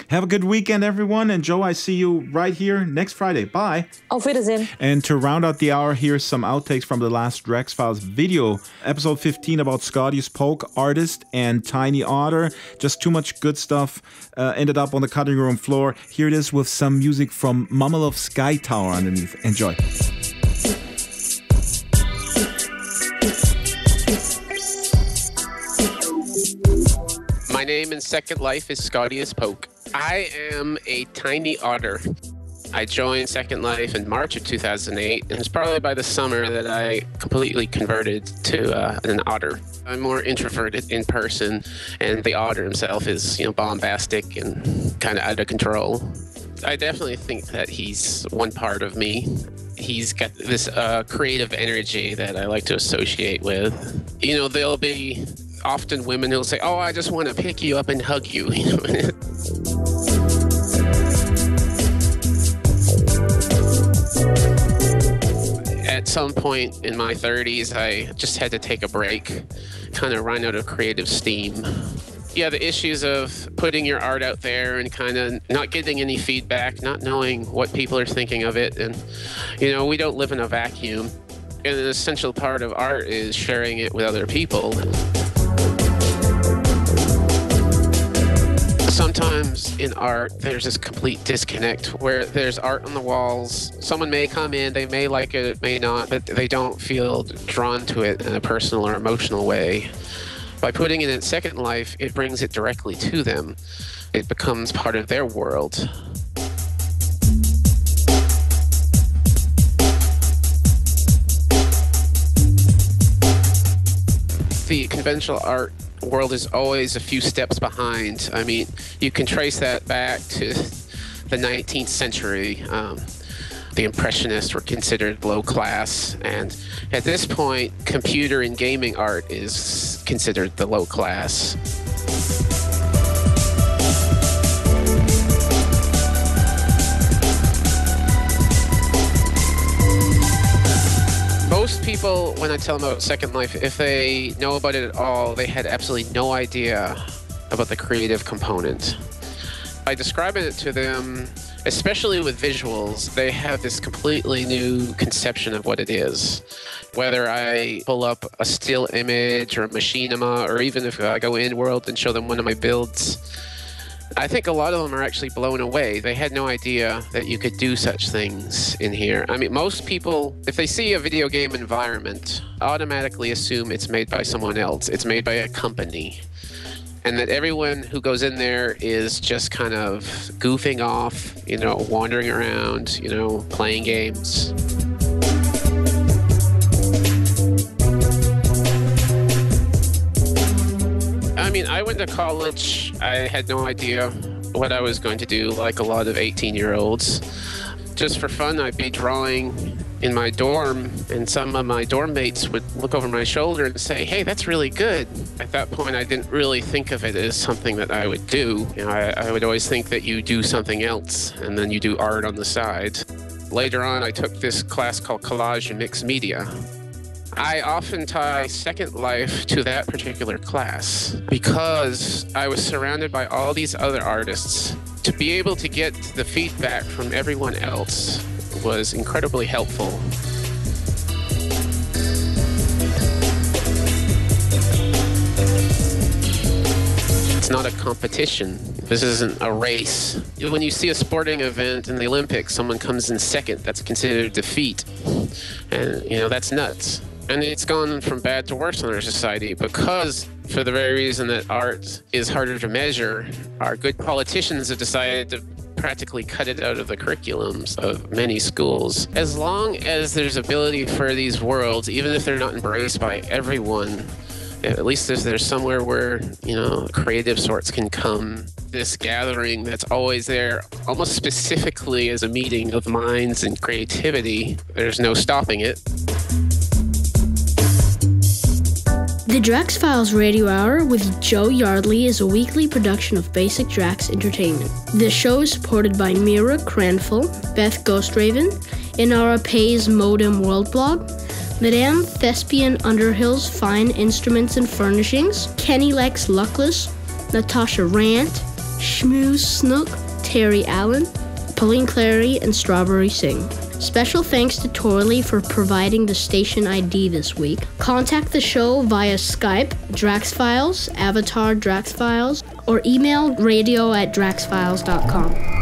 have a good weekend, everyone. And Joe, I see you right here next Friday. Bye. Auf Wiedersehen. And to round out the hour, here's some outtakes from the last Drax Files video. Episode 15 about Scotty's Poke, artist, and Tiny Otter. Just too much good stuff. Ended up on the cutting room floor. Here it is with some music from Mama Love Sky Tower underneath. Enjoy. My name in Second Life is Scotty as Poke. I am a tiny otter. I joined Second Life in March of 2008, and it's probably by the summer that I completely converted to an otter. I'm more introverted in person, and the otter himself is, bombastic and kind of out of control. I definitely think that he's one part of me. He's got this creative energy that I like to associate with. There'll be often women who'll say, "Oh, I just want to pick you up and hug you." At some point in my 30s, I just had to take a break, kind of run out of creative steam. Yeah, the issues of putting your art out there and kind of not getting any feedback, not knowing what people are thinking of it. And, we don't live in a vacuum. And an essential part of art is sharing it with other people. Sometimes in art, there's this complete disconnect where there's art on the walls. Someone may come in, they may like it, may not, but they don't feel drawn to it in a personal or emotional way. By putting it in Second Life, it brings it directly to them. It becomes part of their world. The conventional art world is always a few steps behind. I mean, you can trace that back to the 19th century. The Impressionists were considered low class, and at this point, computer and gaming art is considered the low class. Most people, when I tell them about Second Life, if they know about it at all, they had absolutely no idea about the creative component. By describing it to them, especially with visuals, they have this completely new conception of what it is. Whether I pull up a still image or a machinima, or even if I go in-world and show them one of my builds, I think a lot of them are actually blown away. They had no idea that you could do such things in here. I mean, most people, if they see a video game environment, automatically assume it's made by someone else. It's made by a company. And that everyone who goes in there is just kind of goofing off, wandering around, playing games. I mean, I went to college. I had no idea what I was going to do, like a lot of 18-year-olds. Just for fun, I'd be drawing in my dorm, and some of my dorm mates would look over my shoulder and say, "Hey, that's really good." At that point, I didn't really think of it as something that I would do. I would always think that you do something else, and then you do art on the side. Later on, I took this class called Collage and Mixed Media. I often tie Second Life to that particular class because I was surrounded by all these other artists. To be able to get the feedback from everyone else was incredibly helpful. It's not a competition. This isn't a race. When you see a sporting event in the Olympics, someone comes in second, that's considered defeat. And, that's nuts. And it's gone from bad to worse in our society because, for the very reason that art is harder to measure, our good politicians have decided to practically cut it out of the curriculums of many schools. As long as there's ability for these worlds, even if they're not embraced by everyone, at least there's somewhere where, creative sorts can come. This gathering that's always there, almost specifically as a meeting of minds and creativity, there's no stopping it. The Drax Files Radio Hour with Joe Yardley is a weekly production of Basic Drax Entertainment. The show is supported by Mira Cranful, Beth Ghostraven, Inara Pay's Modem World Blog, Madame Thespian Underhill's Fine Instruments and Furnishings, Kenny Lex Luckless, Natasha Rant, Shmoo Snook, Terry Allen, Pauline Clary, and Strawberry Singh. Special thanks to Torley for providing the station ID this week. Contact the show via Skype, DraxFiles, Avatar DraxFiles, or email radio@draxfiles.com.